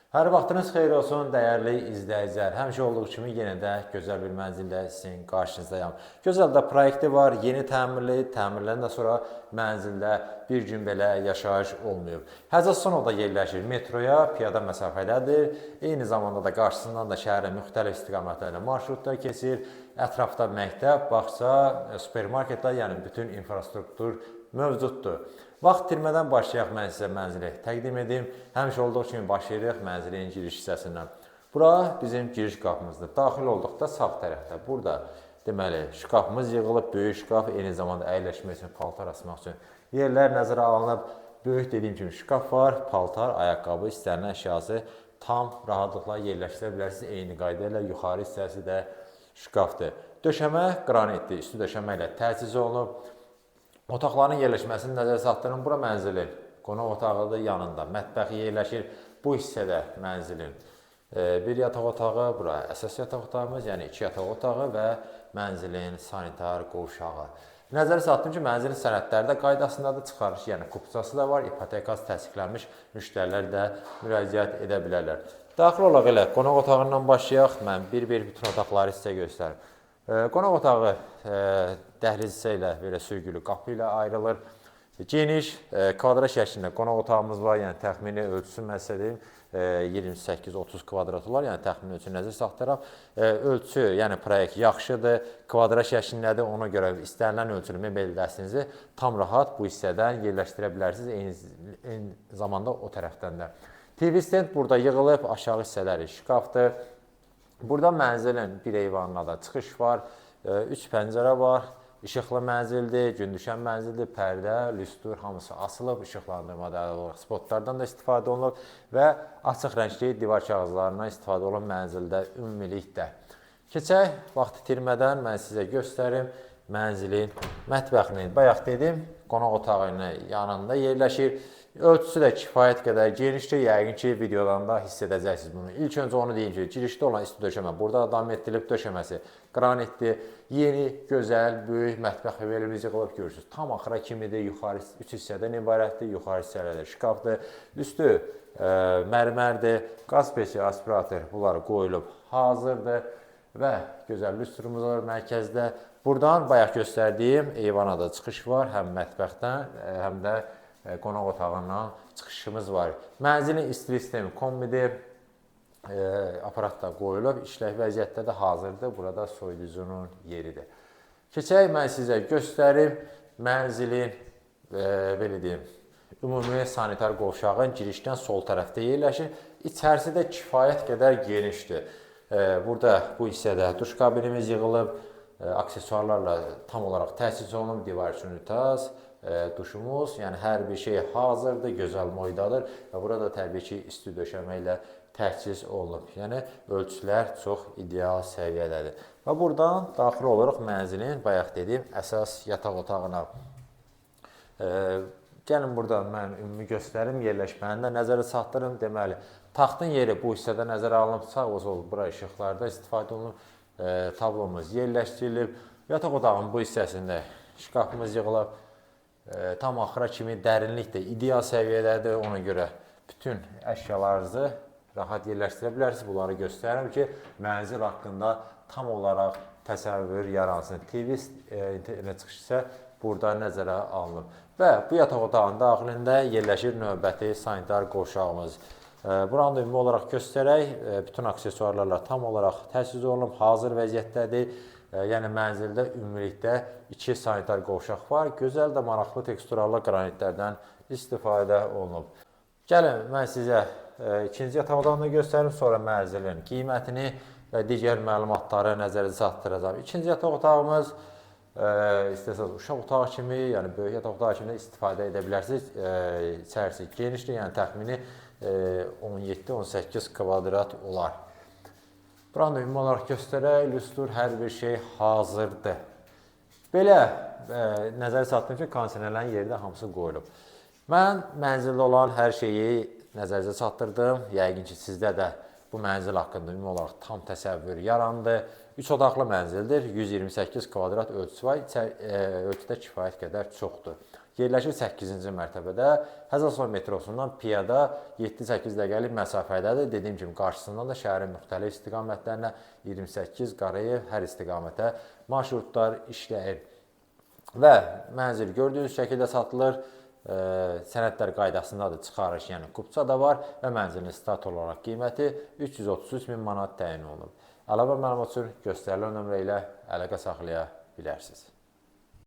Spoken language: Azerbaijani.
Hər vaxtınız xeyir olsun, dəyərli izləyicilər. Həmişə olduğu kimi yenə də gözəl bir mənzillə sizin qarşınızdayam. Gözəl də proyekti var, yeni təmirli, təmirləndən sonra mənzildə bir gün belə yaşayış olmayıb. Həzəssonovda yerləşir, metroya piyada məsafədədir. Eyni zamanda da qarşısından da şəhərin müxtəlif istiqamətlərində marşrutlar keçir. Ətrafda məktəb, bağça, supermarketlər, yəni bütün infrastruktur mövcuddur. Vaxt itirmədən başlayaq, mən sizə mənzili təqdim edim. Həmişə olduğu kimi başlayırıq mənzilin giriş hissəsindən. Bura bizim giriş qapımızdır. Daxil olduqda sağ tərəfdə. Burada deməli şkafımız yığılıb, böyük şkaf, eyni zamanda əyləşmək üçün, paltar asmaq üçün yerlər nəzərə alınıb. Böyük dediyim kimi şkaf var, paltar, ayaqqabı, istənilən əşyası tam rahatlıqla yerləşdirə bilərsiniz. Eyni qayda ilə yuxarı hissəsi də şkafdır. Döşəmə qranitdir, üstü döşəmə ilə təchiz olunub. Otaqların yerləşməsini nəzərə çatdırın. Bura mənzilin qonaq otağıdır, yanında mətbəxi yerləşir. Bu hissədə mənzilin bir yataq otağı, bura əsas yataq otağımız, yəni 2 yataq otağı və mənzilin sanitar qovşağı. Nəzərə çatdım ki, mənzilin sənədləri də qaydasındadır, çıxarış, yəni kupçası da var, ipotekası təsdiqlənmiş müştərilər də müraciət edə bilərlər. Daxil olaq elə qonaq otağından başlayaq. Mən bir-bir bütün otaqları sizə göstərim. Qonaq otağı dəhliz hissə ilə belə sürgülü qapı ilə ayrılır. Geniş, kvadrat şəklində qonaq otağımız var, yəni təxmini ölçüsü məsələyim 28-30 kvadrat olar, yəni təxmini ölçü nəzər saxlayaraq. Ölçü, yəni proyekt yaxşıdır, kvadrat şəklindədir, ona görə istənilən ölçülü mebel dəstinizi tam rahat bu hissədən yerləşdirə bilərsiniz, eyni zamanda o tərəfdən də. TV stand burada yığılıb, aşağı hissələri şkafdır. Burada mənzilin bir eyvanına da çıxış var, 3 pəncərə var, işıqlı mənzildir, gün düşən mənzildir, pərdə, lüstur hamısı asılıb, işıqlandırma dəyərli olaraq spotlardan da istifadə olunub və açıq rəngli divar kağızlarından istifadə olunub mənzildə ümumilikdə. Keçək, vaxt itirmədən mən sizə göstərim mənzilin mətbəxini. Bayaq dedim, qonaq otağının yanında yerləşir. Ölçüsü də kifayət qədər genişdir, yəqin ki, videodan da hiss edəcəksiniz bunu. İlk öncə onu deyim ki, girişdə olan isti döşəmə, burada davam etdirilib döşəməsi qranitdir. Yeni, gözəl, böyük mətbəx evlərimiz yığılıb görürsünüz. Tam axıra kimidir, yuxarı 3 hissədən ibarətdir, yuxarı hissələrdə şkafdır. Üstü mərmərdir, qaz peçi, aspirator bunlar qoyulub hazırdır və gözəl lüstrumuz var mərkəzdə. Buradan bayaq göstərdiyim eyvana da çıxış var, həm mətbəxdən, həm də qonaq otağından çıxışımız var. Mənzilin istilik sistemi kombidir, aparat da qoyulub, işlək vəziyyətdə də hazırdır. Burada soyuducunun yeridir. Keçək, mən sizə göstərim mənzilin, belə deyim, ümumi sanitar qovşağın girişdən sol tərəfdə yerləşir. İçərisi də kifayət qədər genişdir. Burada bu hissədə duş kabinimiz yığılıb, aksesuarlarla tam olaraq təchiz olunub, divar üçün ünitaz, duşumuz, yəni hər bir şey hazırdır, gözəl moydadır və burada təbii ki, isti döşəmə ilə təchiz olunub. Yəni, ölçülər çox ideal səviyyədədir. Və buradan daxil oluruq mənzilin, bayaq dediyim, əsas yataq otağına. Gəlin burada mən ümumi göstərim, yerləşməni də nəzərə çatdırım. Deməli, taxtın yeri bu hissədə nəzərə alınıb, sağ və sol bura işıqlarda istifadə olunub, tablomuz yerləşdirilib. Yataq otağının bu hissəsində şkafımız yığılıb. Tam axıra kimi dərinlik də ideal səviyyədədir, ona görə bütün əşyalarınızı rahat yerləşdirə bilərsiniz. Bunları göstərirəm ki, mənzil haqqında tam olaraq təsəvvür yaransın. TV internet çıxışı isə burada nəzərə alınıb. Və bu yataq otağının daxilində yerləşir növbəti sanitar qovşağımız. Buranı da ümumi olaraq göstərək, bütün aksesuarlarla tam olaraq təchiz olunub, hazır vəziyyətdədir. Yəni mənzildə ümumilikdə 2 sanitar qovşaq var. Gözəl də maraqlı teksturallı qranitlərdən istifadə olunub. Gəlin, mən sizə ikinci yataq otağını göstərim, sonra mənzilin qiymətini və digər məlumatları nəzərə çatdıracağam. İkinci yataq otağımız istəsəniz uşaq otağı kimi, yəni böyük yataq otağı kimi istifadə edə bilərsiniz. İçərisi genişdir, yəni təxmini 17-18 kvadrat olar. Buranı da ümumi olaraq göstərək, lüstur, hər bir şey hazırdır. Belə nəzərə çatdım ki, kondisionerlərin yeri də hamısı qoyulub. Mən mənzildə olan hər şeyi nəzərinizə çatdırdım. Yəqin ki, sizdə də bu mənzil haqqında ümumi olaraq tam təsəvvür yarandı. 3 otaqlı mənzildir, 128 kvadrat ölçüsü var, ölçüdə kifayət qədər çoxdur. Yerləşir 8-ci mərtəbədə. Həzarson metrosundan piyada 7-8 dəqiqəlik məsafədədir. Dediyim kimi qarşısından da şəhərin müxtəlif istiqamətlərinə 28 Qarayev hər istiqamətə marşrutlar işləyir. Və mənzil gördüyünüz şəkildə satılır. Sənədlər qaydasındadır, çıxarış, yəni kupça da var və mənzilin start olaraq qiyməti 333 min manat təyin olunub. Əlavə məlumat üçün göstərilən nömrə ilə əlaqə saxlaya bilərsiniz.